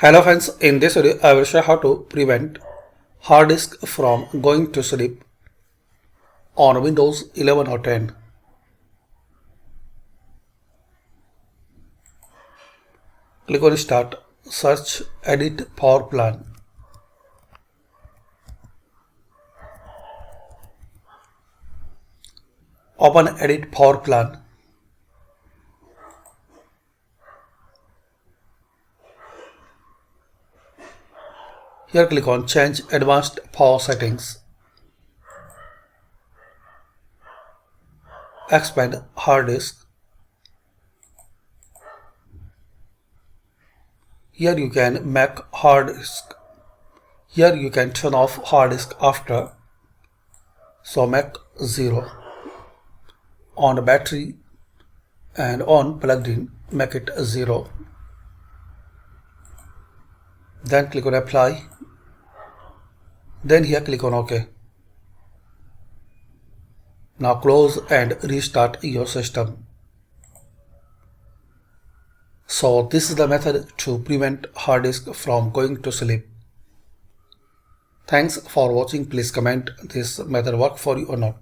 Hello friends, in this video I will show how to prevent hard disk from going to sleep on Windows 11 or 10. Click on Start, search Edit Power Plan. Open Edit Power Plan. Here click on Change Advanced Power Settings. Expand hard disk. Here you can make hard disk. Here you can turn off hard disk after. So make 0. On battery and on plugged in, make it 0. Then click on Apply. Then here click on OK. Now close and restart your system. So this is the method to prevent hard disk from going to sleep. Thanks for watching. Please comment this method work for you or not.